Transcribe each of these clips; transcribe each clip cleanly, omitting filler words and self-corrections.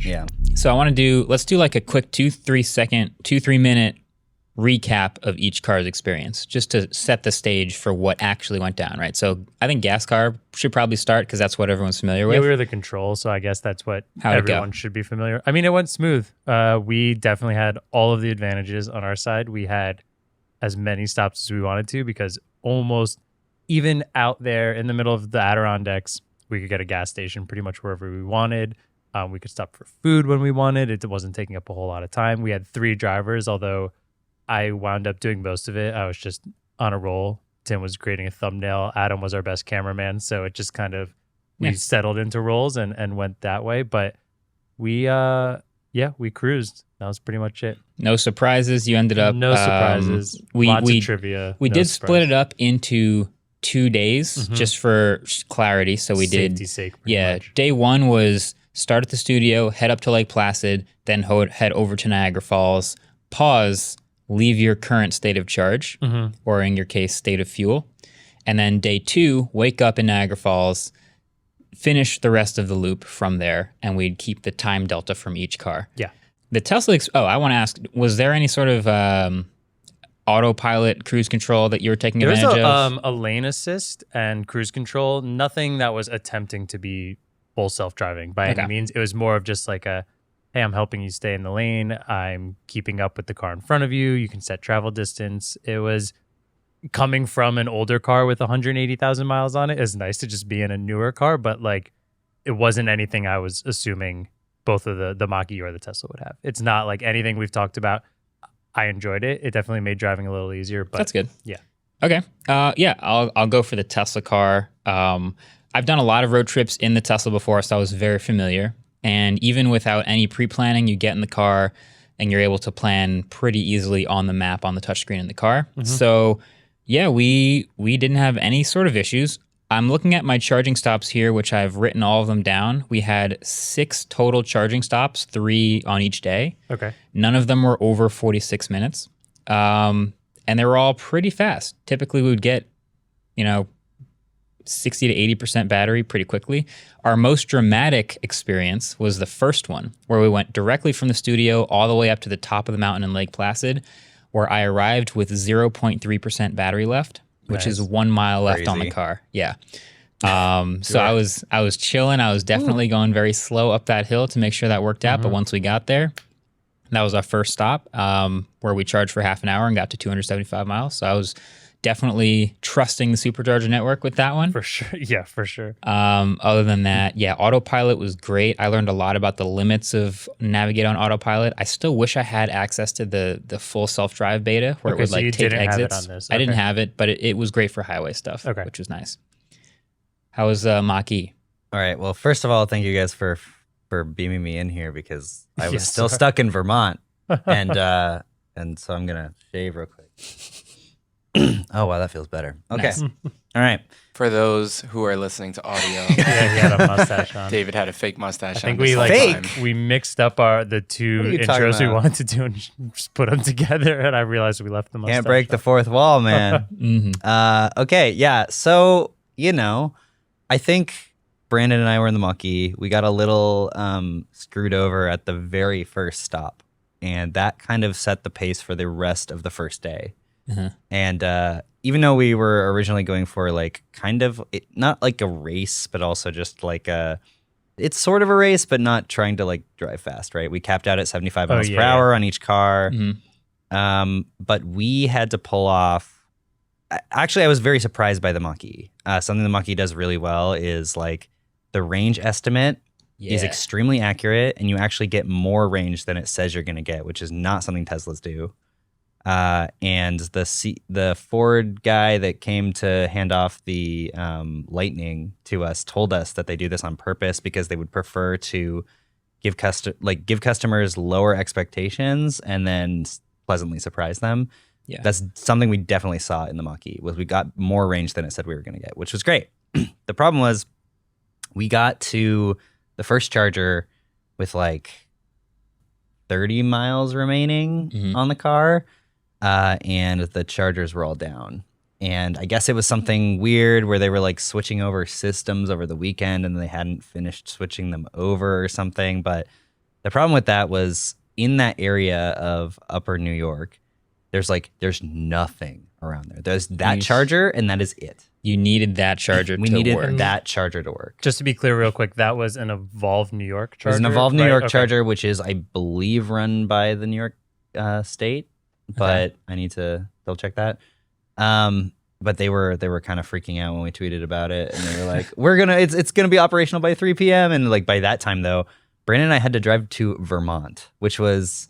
Yeah. So let's do like a quick 2-3 minute recap of each car's experience, just to set the stage for what actually went down, right? So I think gas car should probably start because that's what everyone's familiar with. Yeah, we were the control, so I guess that's what everyone should be familiar. I mean, it went smooth. We definitely had all of the advantages on our side. We had as many stops as we wanted to because almost even out there in the middle of the Adirondacks, we could get a gas station pretty much wherever we wanted. We could stop for food when we wanted. It wasn't taking up a whole lot of time. We had 3 drivers, although I wound up doing most of it. I was just on a roll. Tim was creating a thumbnail. Adam was our best cameraman. So it just kind of, we settled into roles and went that way. But we cruised. That was pretty much it. No surprises. You ended up... No surprises. Lots of trivia. We did split it up into 2 days just for clarity. So we Safety's sake, much. Day 1 was start at the studio, head up to Lake Placid, then head over to Niagara Falls, pause, leave your current state of charge, or in your case, state of fuel. And then day 2, wake up in Niagara Falls, finish the rest of the loop from there, and we'd keep the time delta from each car. Yeah. The Tesla, I want to ask, was there any sort of autopilot cruise control that you were taking advantage of? There was a lane assist and cruise control, nothing that was attempting to be full self-driving by any means. It was more of just like a, hey, I'm helping you stay in the lane. I'm keeping up with the car in front of you. You can set travel distance. It was coming from an older car with 180,000 miles on it. It's nice to just be in a newer car, but like it wasn't anything I was assuming both of the Mach-E or the Tesla would have. It's not like anything we've talked about. I enjoyed it. It definitely made driving a little easier. But that's good. Yeah. Okay. I'll go for the Tesla car. I've done a lot of road trips in the Tesla before, so I was very familiar. And even without any pre-planning, you get in the car and you're able to plan pretty easily on the map on the touchscreen in the car. So yeah, we didn't have any sort of issues. I'm looking at my charging stops here, which I've written all of them down. We had 6 total charging stops, 3 on each day. Okay. None of them were over 46 minutes. And they were all pretty fast. Typically we would get, 60 to 80% battery pretty quickly. Our most dramatic experience was the first one, where we went directly from the studio all the way up to the top of the mountain in Lake Placid, where I arrived with 0.3% battery left, which is 1 mile left on the car. Yeah. So I was chilling. I was definitely going very slow up that hill to make sure that worked out. But once we got there, that was our first stop, where we charged for half an hour and got to 275 miles. So I was definitely trusting the supercharger network with that one. For sure. Yeah, for sure. Other than that, Autopilot was great. I learned a lot about the limits of Navigate on Autopilot. I still wish I had access to the full self-drive beta where it would like take exits. I didn't have it, but it was great for highway stuff, which was nice. How was Mach-E? All right. Well, first of all, thank you guys for beaming me in here because I was still stuck in Vermont. And so I'm going to shave real quick. Oh, wow, that feels better. Okay. Nice. All right. For those who are listening to audio, yeah, he had a mustache on. David had a fake mustache on. I think we mixed up the 2 intros we wanted to do and just put them together, and I realized we left the mustache. Can't break the fourth wall, man. Okay, yeah. So, I think Brandon and I were in the Mach-E. We got a little screwed over at the very first stop, and that kind of set the pace for the rest of the first day. And even though we were originally going for like kind of not like a race, but also just like it's sort of a race, but not trying to like drive fast, right? We capped out at 75 miles per hour on each car. But we had to pull off. Actually, I was very surprised by the Mach-E. Something the Mach-E does really well is like the range estimate is extremely accurate, and you actually get more range than it says you're going to get, which is not something Teslas do. And the Ford guy that came to hand off the Lightning to us told us that they do this on purpose because they would prefer to give customers lower expectations and then pleasantly surprise them. Yeah, that's something we definitely saw in the Mach-E. Was we got more range than it said we were going to get, which was great. The problem was we got to the first charger with like 30 miles remaining on the car. And the chargers were all down. And I guess it was something weird where they were like switching over systems over the weekend and they hadn't finished switching them over or something. But The problem with that was in that area of Upper New York, there's nothing around there. There's that charger, and that is it. You needed that charger to work. We needed that charger to work. Just to be clear real quick, that was an Evolve New York charger? It was an Evolve New York charger, which is, I believe, run by the New York state, but I need to double check that. But they were kind of freaking out when we tweeted about it, and they were like, it's gonna be operational by 3 p.m. And like by that time though, Brandon and I had to drive to Vermont, which was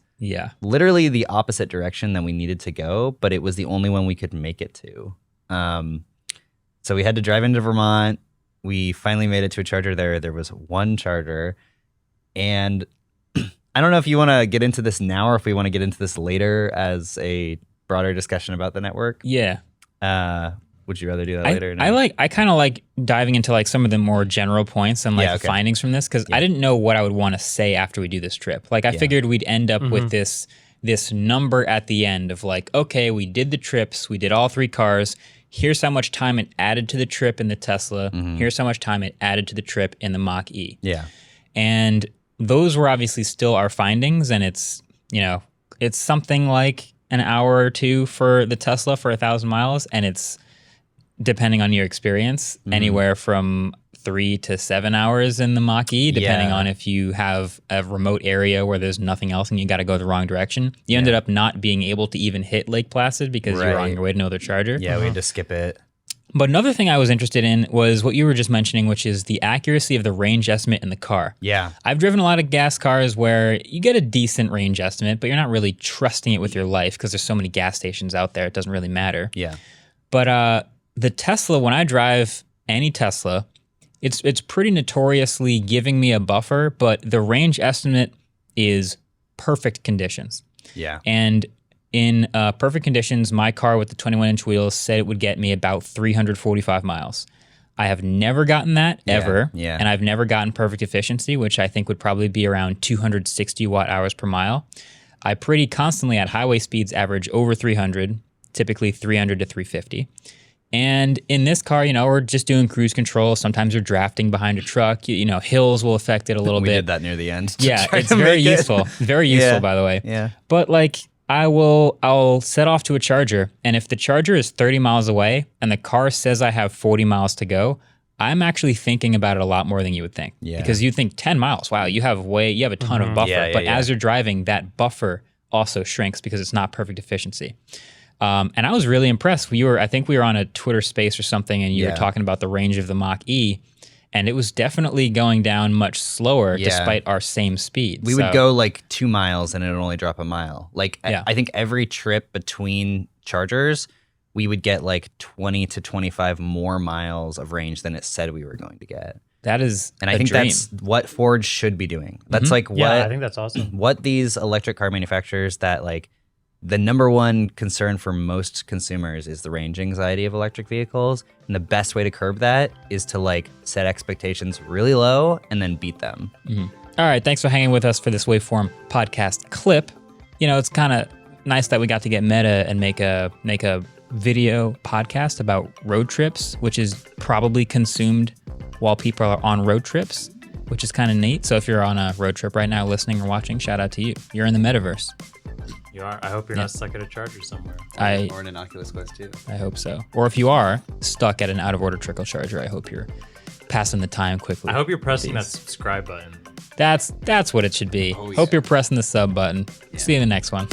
literally the opposite direction than we needed to go, but it was the only one we could make it to. So we had to drive into Vermont. We finally made it to a charger there. There was one charger, and I don't know if you want to get into this now or if we want to get into this later as a broader discussion about the network. Yeah. Would you rather do that later? I kind of like diving into like some of the more general points and like the findings from this, because I didn't know what I would want to say after we do this trip. Like I figured we'd end up with this number at the end of like, okay, we did the trips, we did all 3 cars. Here's how much time it added to the trip in the Tesla. Here's how much time it added to the trip in the Mach-E. Yeah. And those were obviously still our findings, and it's something like an hour or 2 for the Tesla for 1,000 miles, and it's, depending on your experience, anywhere from 3 to 7 hours in the Mach-E, depending on if you have a remote area where there's nothing else and you got to go the wrong direction. You ended up not being able to even hit Lake Placid because you were on your way to another charger. Yeah, we had to skip it. But another thing I was interested in was what you were just mentioning, which is the accuracy of the range estimate in the car. Yeah. I've driven a lot of gas cars where you get a decent range estimate, but you're not really trusting it with your life because there's so many gas stations out there, it doesn't really matter. Yeah. But the Tesla, when I drive any Tesla, it's pretty notoriously giving me a buffer, but the range estimate is perfect conditions. Yeah. And in perfect conditions, my car with the 21-inch wheels said it would get me about 345 miles. I have never gotten that, ever. Yeah. And I've never gotten perfect efficiency, which I think would probably be around 260 watt-hours per mile. I pretty constantly at highway speeds average over 300, typically 300 to 350. And in this car, we're just doing cruise control. Sometimes you're drafting behind a truck. Hills will affect it a little bit. We did that near the end. Yeah, it's very useful. Very useful, by the way. Yeah. But like, I'll set off to a charger, and if the charger is 30 miles away and the car says I have 40 miles to go, I'm actually thinking about it a lot more than you would think. Yeah. Because you think 10 miles, wow, you have a ton of buffer. As you're driving, that buffer also shrinks because it's not perfect efficiency. And I was really impressed. I think we were on a Twitter space or something, and you were talking about the range of the Mach-E, and it was definitely going down much slower despite our same speed. We would go like 2 miles and it would only drop a mile. Like I think every trip between chargers, we would get like 20 to 25 more miles of range than it said we were going to get. That is And I think dream. that's what Ford should be doing. That's like what I think that's awesome. What these electric car manufacturers that like the number one concern for most consumers is the range anxiety of electric vehicles. And the best way to curb that is to like set expectations really low and then beat them. All right. Thanks for hanging with us for this Waveform podcast clip. It's kind of nice that we got to get meta and make a video podcast about road trips, which is probably consumed while people are on road trips, which is kind of neat. So if you're on a road trip right now listening or watching, shout out to you. You're in the metaverse. You are. I hope you're not stuck at a charger somewhere. Or an Oculus Quest 2. I hope so. Or if you are stuck at an out-of-order trickle charger, I hope you're passing the time quickly. I hope you're pressing that subscribe button. That's what it should be. Oh, yeah. Hope you're pressing the sub button. See you in the next one.